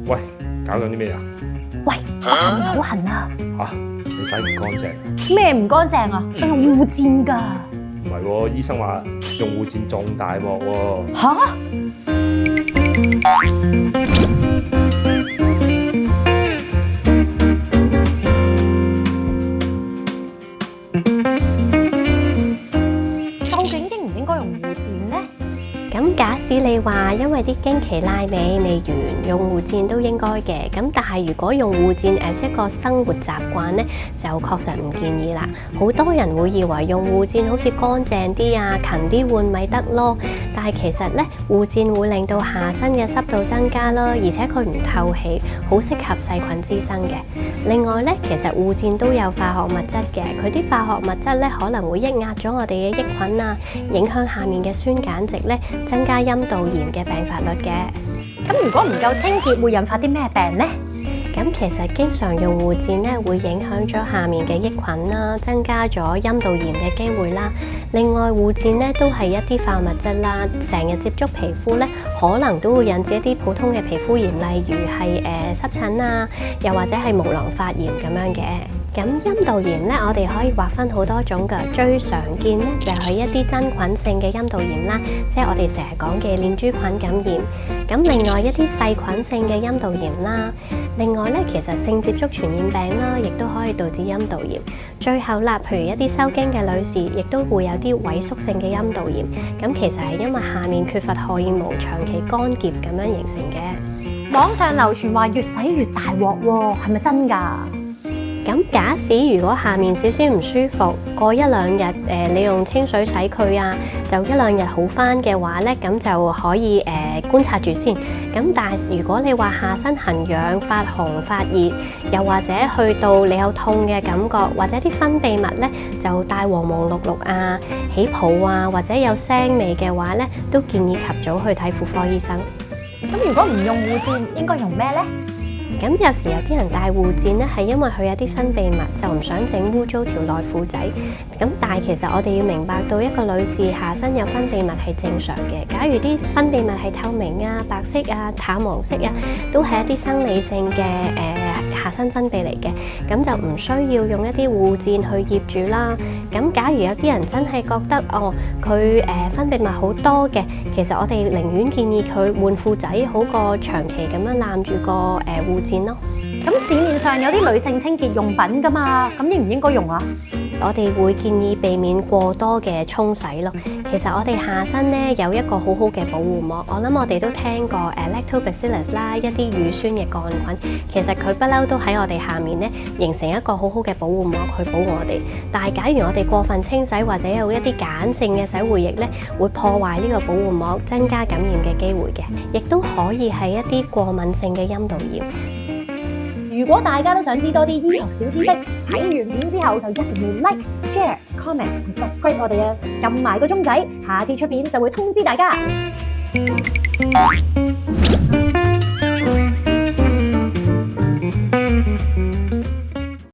喂，搞緊啲咩啊？喂，我下面好痕啊！嚇，你洗唔乾淨？咩唔乾淨啊？我用護墊㗎。唔係喎，醫生話用護墊仲大鑊喎。吓？究竟應唔應該用護墊呢？咁假使你話因為啲經期拉尾未完，用護墊都應該嘅。咁但係如果用護墊as一個生活習慣呢，就確實唔建議啦。好多人會以為用護墊好似乾淨啲啊，勤啲換咪得咯。但係其實呢，護墊會令到下身嘅濕度增加啦，而且佢唔透氣，好適合細菌滋生嘅。另外呢，其實護墊都有化學物質嘅，佢啲化學物質呢可能會抑壓咗我哋嘅益菌啊，影響下面嘅酸鹼值呢，增加陰道炎嘅病發率嘅。咁如果唔夠清潔，會引發啲咩病呢？咁其實經常用護墊咧，會影響咗下面嘅益菌啦，增加咗陰道炎嘅機會啦。另外護墊咧都係一啲化物質啦，成日接觸皮膚咧，可能都會引致一啲普通嘅皮膚炎，例如係濕疹啊，又或者係毛囊發炎咁樣嘅。咁陰道炎咧，我哋可以劃分好多種㗎，最常見咧就係一啲真菌性嘅陰道炎啦，即係我哋成日講嘅鏈珠菌感染。咁另外一啲細菌性嘅陰道炎啦，另外咧其實性接觸傳染病啦，亦都可以導致陰道炎。最後啦，譬如一啲收經嘅女士，亦都會有啲萎縮性嘅陰道炎。咁其實係因為下面缺乏荷爾蒙，長期乾澀咁樣形成嘅。網上流傳話越洗越大鑊喎，係咪真㗎？咁假使如果下面少少唔舒服，過一兩日你用清水洗佢啊，就一兩日好返嘅話咧，咁就可以觀察住先。咁但係如果你話下身痕癢、發紅、發熱，又或者去到你有痛嘅感覺，或者啲分泌物咧就帶黃黃綠綠啊、起泡啊，或者有腥味嘅話咧，都建議及早去睇婦科醫生。咁如果唔用護墊，應該用咩呢？咁有時有啲人戴護墊咧，係因為佢有啲分泌物，就唔想整污糟條內褲仔。咁但係其實我哋要明白到一個女士下身有分泌物係正常嘅。假如啲分泌物係透明啊、白色啊、淡黃色啊，都係一啲生理性嘅下身分泌嚟嘅，咁就唔需要用一啲護墊去醃住啦。咁假如有啲人真係覺得佢分泌物好多嘅，其實我哋寧願建議佢換褲仔好過長期咁樣攬住個護墊咯。咁市面上有啲女性清潔用品㗎嘛，咁應唔應該用啊？我哋會建議避免過多嘅沖洗咯。其實我哋下身咧有一個好好嘅保護膜，我諗我哋都聽過Lactobacillus 啦，一啲乳酸嘅桿菌，其實佢不嬲都喺我哋下面咧形成一個好好嘅保護膜去保護我哋。但係假如我哋過分清洗或者有一啲鹼性嘅洗護液咧，會破壞呢個保護膜，增加感染嘅機會嘅，亦都可以係一啲過敏性嘅陰道炎。如果大家都想知多啲醫學小知識，睇完片之後就一定要 like、share、comment 同 subscribe 我哋啊，撳埋個鐘仔，下次出片就會通知大家。